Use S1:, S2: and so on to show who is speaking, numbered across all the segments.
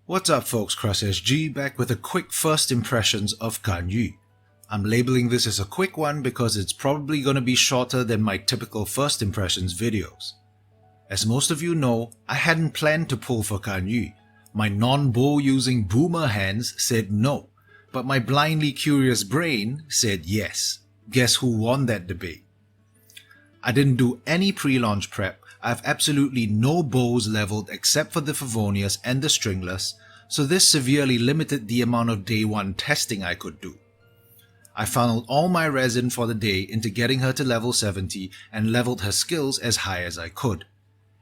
S1: What's up folks, CrossSG back with a quick first impressions of Ganyu. I'm labeling this as a quick one because it's probably going to be shorter than my typical first impressions videos. As most of you know, I hadn't planned to pull for Ganyu. My non-bow using boomer hands said no, but my blindly curious brain said yes. Guess who won that debate? I didn't do any pre-launch prep. I have absolutely no bows leveled except for the Favonius and the Stringless, so this severely limited the amount of day 1 testing I could do. I funneled all my resin for the day into getting her to level 70 and leveled her skills as high as I could.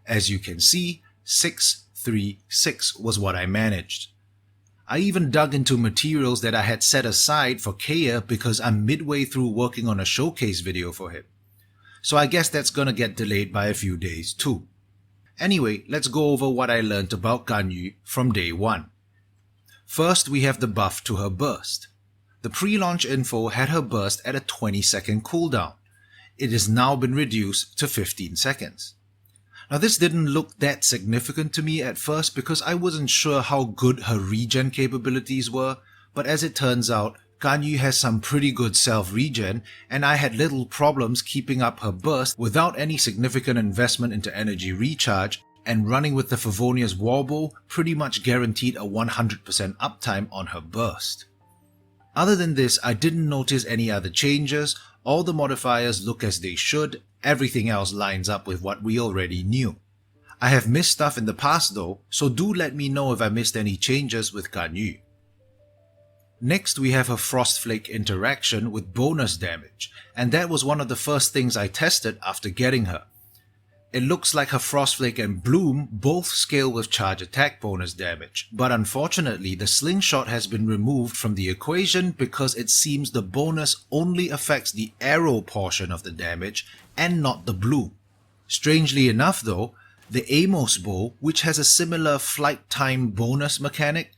S1: As you can see, 636 was what I managed. I even dug into materials that I had set aside for Kaya because I'm midway through working on a showcase video for him. So I guess that's gonna get delayed by a few days too. Anyway, let's go over what I learned about Ganyu from day 1. First, we have the buff to her burst. The pre-launch info had her burst at a 20-second cooldown. It has now been reduced to 15 seconds. Now this didn't look that significant to me at first because I wasn't sure how good her regen capabilities were, but as it turns out, Ganyu has some pretty good self-regen, and I had little problems keeping up her burst without any significant investment into energy recharge, and running with the Favonius Warbow pretty much guaranteed a 100% uptime on her burst. Other than this, I didn't notice any other changes, all the modifiers look as they should, everything else lines up with what we already knew. I have missed stuff in the past though, so do let me know if I missed any changes with Ganyu. Next we have her Frostflake interaction with bonus damage, and that was one of the first things I tested after getting her. It looks like her Frostflake and Bloom both scale with charge attack bonus damage, but unfortunately the Slingshot has been removed from the equation because it seems the bonus only affects the arrow portion of the damage and not the Bloom. Strangely enough though, the Amos bow, which has a similar flight time bonus mechanic,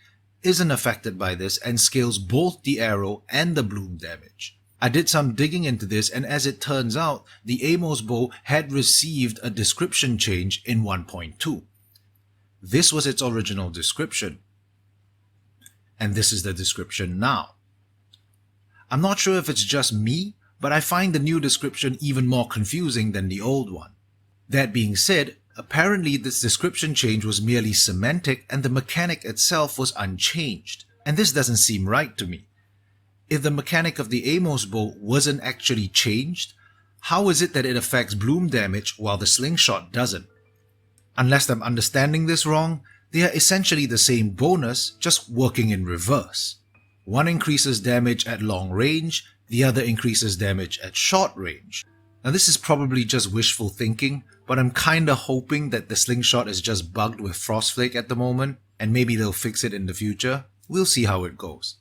S1: isn't affected by this and scales both the arrow and the bloom damage. I did some digging into this, and as it turns out, the Amos bow had received a description change in 1.2. This was its original description, and this is the description now. I'm not sure if it's just me, but I find the new description even more confusing than the old one. That being said, apparently this description change was merely semantic and the mechanic itself was unchanged, and this doesn't seem right to me. If the mechanic of the Amos bow wasn't actually changed, how is it that it affects bloom damage while the Slingshot doesn't? Unless I'm understanding this wrong, they are essentially the same bonus, just working in reverse. One increases damage at long range, the other increases damage at short range. Now this is probably just wishful thinking, but I'm kinda hoping that the Slingshot is just bugged with Frostflake at the moment, and maybe they'll fix it in the future. We'll see how it goes.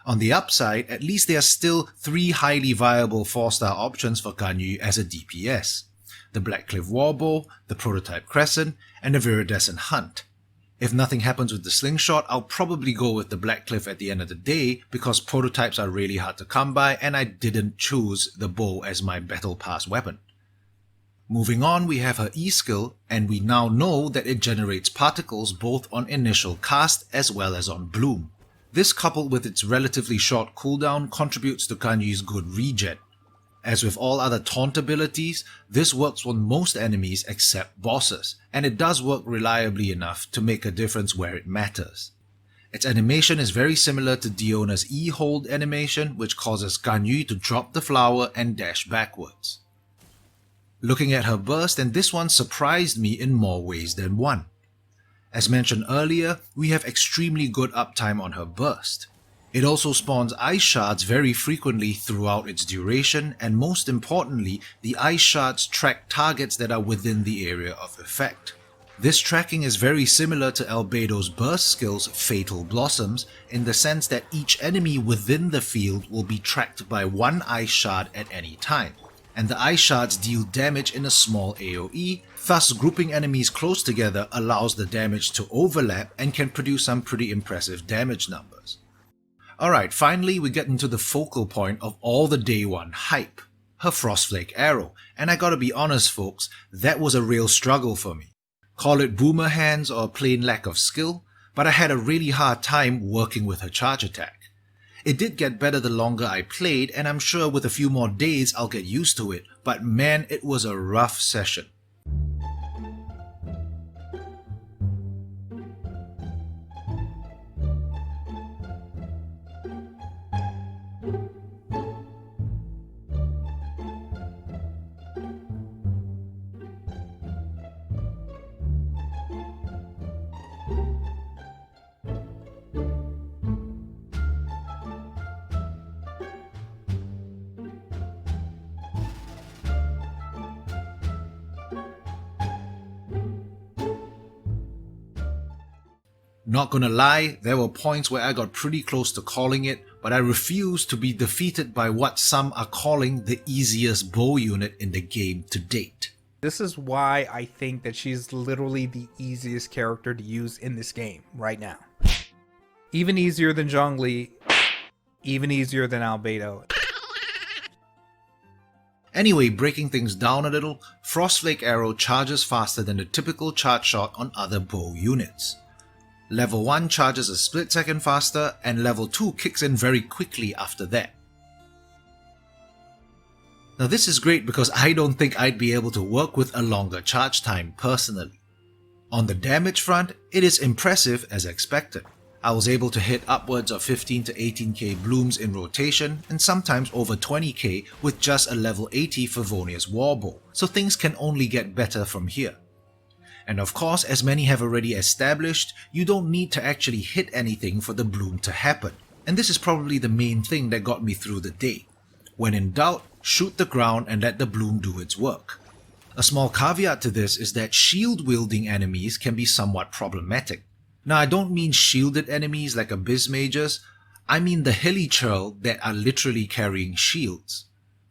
S1: On the upside, at least there are still 3 highly viable 4-star options for Ganyu as a DPS. The Blackcliff Warbow, the Prototype Crescent, and the Viridescent Hunt. If nothing happens with the Slingshot, I'll probably go with the Blackcliff at the end of the day because prototypes are really hard to come by and I didn't choose the bow as my Battle Pass weapon. Moving on, we have her E-skill, and we now know that it generates particles both on initial cast as well as on bloom. This coupled with its relatively short cooldown contributes to Ganyu's good regen. As with all other taunt abilities, this works on most enemies except bosses, and it does work reliably enough to make a difference where it matters. Its animation is very similar to Diona's E-hold animation, which causes Ganyu to drop the flower and dash backwards. Looking at her burst, and this one surprised me in more ways than one. As mentioned earlier, we have extremely good uptime on her burst. It also spawns ice shards very frequently throughout its duration, and most importantly, the ice shards track targets that are within the area of effect. This tracking is very similar to Albedo's burst skill's Fatal Blossoms in the sense that each enemy within the field will be tracked by one ice shard at any time, and the ice shards deal damage in a small AoE, thus grouping enemies close together allows the damage to overlap and can produce some pretty impressive damage numbers. Alright, finally we get into the focal point of all the day 1 hype, her Frostflake arrow, and I gotta be honest folks, that was a real struggle for me. Call it boomer hands or a plain lack of skill, but I had a really hard time working with her charge attack. It did get better the longer I played, and I'm sure with a few more days I'll get used to it, but man, it was a rough session. Not gonna lie, there were points where I got pretty close to calling it, but I refused to be defeated by what some are calling the easiest bow unit in the game to date.
S2: This is why I think that she's literally the easiest character to use in this game right now. Even easier than Zhongli, even easier than Albedo.
S1: Anyway, breaking things down a little, Frostflake arrow charges faster than the typical charge shot on other bow units. Level 1 charges a split second faster, and level 2 kicks in very quickly after that. Now this is great because I don't think I'd be able to work with a longer charge time personally. On the damage front, it is impressive as expected. I was able to hit upwards of 15 to 18k blooms in rotation, and sometimes over 20k with just a level 80 Favonius Warbow, so things can only get better from here. And of course, as many have already established, you don't need to actually hit anything for the bloom to happen. And this is probably the main thing that got me through the day. When in doubt, shoot the ground and let the bloom do its work. A small caveat to this is that shield-wielding enemies can be somewhat problematic. Now I don't mean shielded enemies like Abyss Mages, I mean the hilly churl that are literally carrying shields.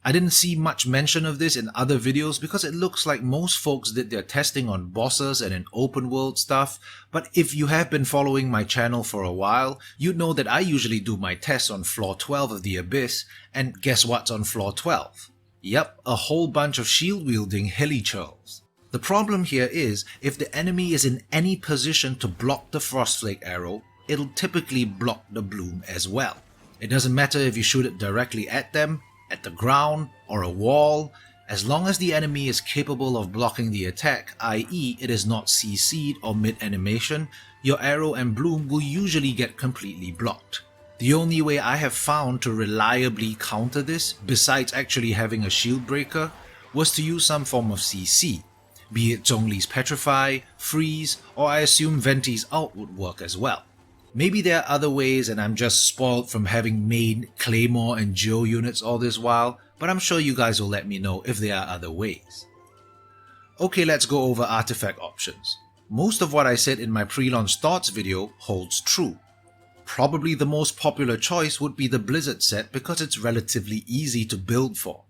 S1: I didn't see much mention of this in other videos because it looks like most folks did their testing on bosses and in open world stuff, but if you have been following my channel for a while, you'd know that I usually do my tests on floor 12 of the Abyss, and guess what's on floor 12? Yep, a whole bunch of shield-wielding hilly churls. The problem here is, if the enemy is in any position to block the Frostflake arrow, it'll typically block the bloom as well. It doesn't matter if you shoot it directly at them, at the ground, or a wall, as long as the enemy is capable of blocking the attack, i.e. it is not CC'd or mid-animation, your arrow and bloom will usually get completely blocked. The only way I have found to reliably counter this, besides actually having a shield breaker, was to use some form of CC, be it Zhongli's Petrify, Freeze, or I assume Venti's ult would work as well. Maybe there are other ways and I'm just spoiled from having made Claymore and Geo units all this while, but I'm sure you guys will let me know if there are other ways. Okay, let's go over artifact options. Most of what I said in my pre-launch thoughts video holds true. Probably the most popular choice would be the Blizzard set because it's relatively easy to build for.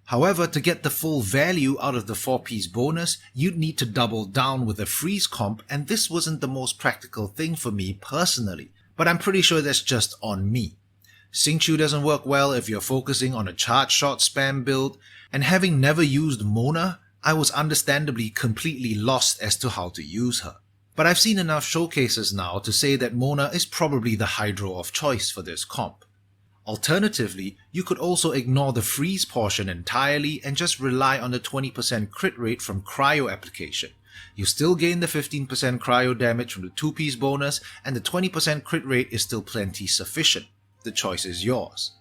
S1: However, to get the full value out of the 4-piece bonus, you'd need to double down with a freeze comp, and this wasn't the most practical thing for me personally, but I'm pretty sure that's just on me. Xingqiu doesn't work well if you're focusing on a charge shot spam build, and having never used Mona, I was understandably completely lost as to how to use her. But I've seen enough showcases now to say that Mona is probably the Hydro of choice for this comp. Alternatively, you could also ignore the freeze portion entirely and just rely on the 20% crit rate from Cryo application. You still gain the 15% Cryo damage from the 2-piece bonus, and the 20% crit rate is still plenty sufficient. The choice is yours.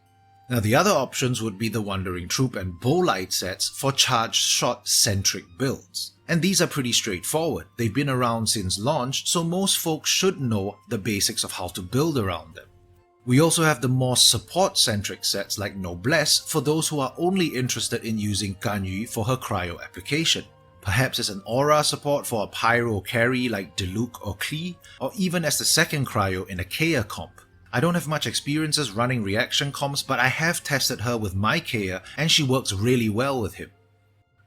S1: Now the other options would be the Wandering Troop and Bowlight sets for charged shot centric builds. And these are pretty straightforward. They've been around since launch, so most folks should know the basics of how to build around them. We also have the more support-centric sets like Noblesse for those who are only interested in using Ganyu for her Cryo application. Perhaps as an aura support for a pyro carry like Diluc or Klee, or even as the second Cryo in a Kea comp. I don't have much experiences running reaction comps, but I have tested her with my Kea and she works really well with him.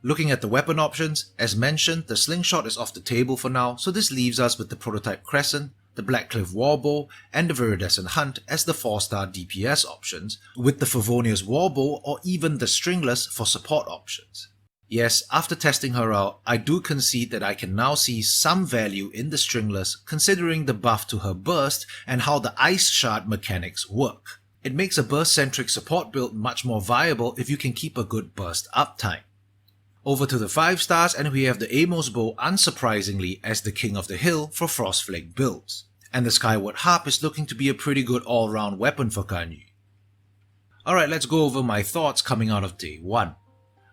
S1: Looking at the weapon options, as mentioned, the Slingshot is off the table for now, so this leaves us with the Prototype Crescent, the Blackcliff Warbow, and the Viridescent Hunt as the 4-star DPS options, with the Favonius Warbow or even the Stringless for support options. Yes, after testing her out, I do concede that I can now see some value in the stringless considering the buff to her burst and how the ice shard mechanics work. It makes a burst-centric support build much more viable if you can keep a good burst uptime. Over to the 5 stars, and we have the Amos bow unsurprisingly as the king of the hill for Frostflake builds. And the Skyward Harp is looking to be a pretty good all-round weapon for Ganyu. Alright, let's go over my thoughts coming out of day 1.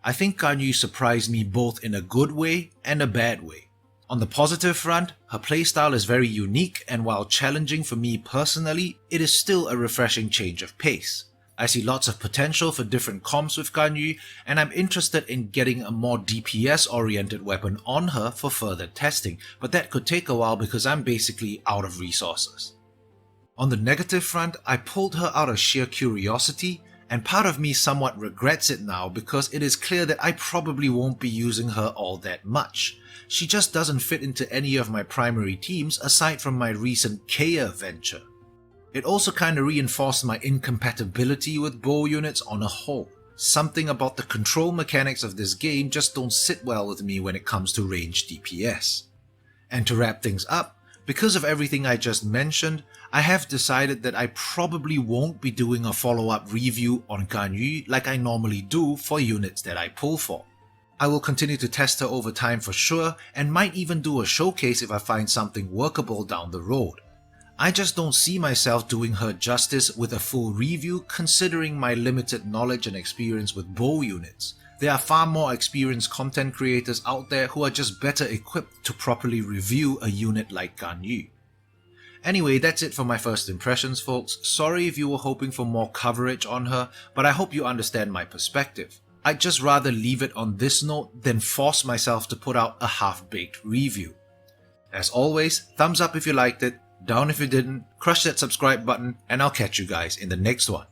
S1: I think Ganyu surprised me both in a good way and a bad way. On the positive front, her playstyle is very unique, and while challenging for me personally, it is still a refreshing change of pace. I see lots of potential for different comps with Ganyu, and I'm interested in getting a more DPS oriented weapon on her for further testing, but that could take a while because I'm basically out of resources. On the negative front, I pulled her out of sheer curiosity, and part of me somewhat regrets it now because it is clear that I probably won't be using her all that much. She just doesn't fit into any of my primary teams aside from my recent Kea venture. It also kinda reinforced my incompatibility with bow units on a whole. Something about the control mechanics of this game just don't sit well with me when it comes to ranged DPS. And to wrap things up, because of everything I just mentioned, I have decided that I probably won't be doing a follow-up review on Ganyu like I normally do for units that I pull for. I will continue to test her over time for sure, and might even do a showcase if I find something workable down the road. I just don't see myself doing her justice with a full review considering my limited knowledge and experience with bow units. There are far more experienced content creators out there who are just better equipped to properly review a unit like Ganyu. Anyway, that's it for my first impressions, folks. Sorry if you were hoping for more coverage on her, but I hope you understand my perspective. I'd just rather leave it on this note than force myself to put out a half-baked review. As always, thumbs up if you liked it, down if you didn't, crush that subscribe button, and I'll catch you guys in the next one.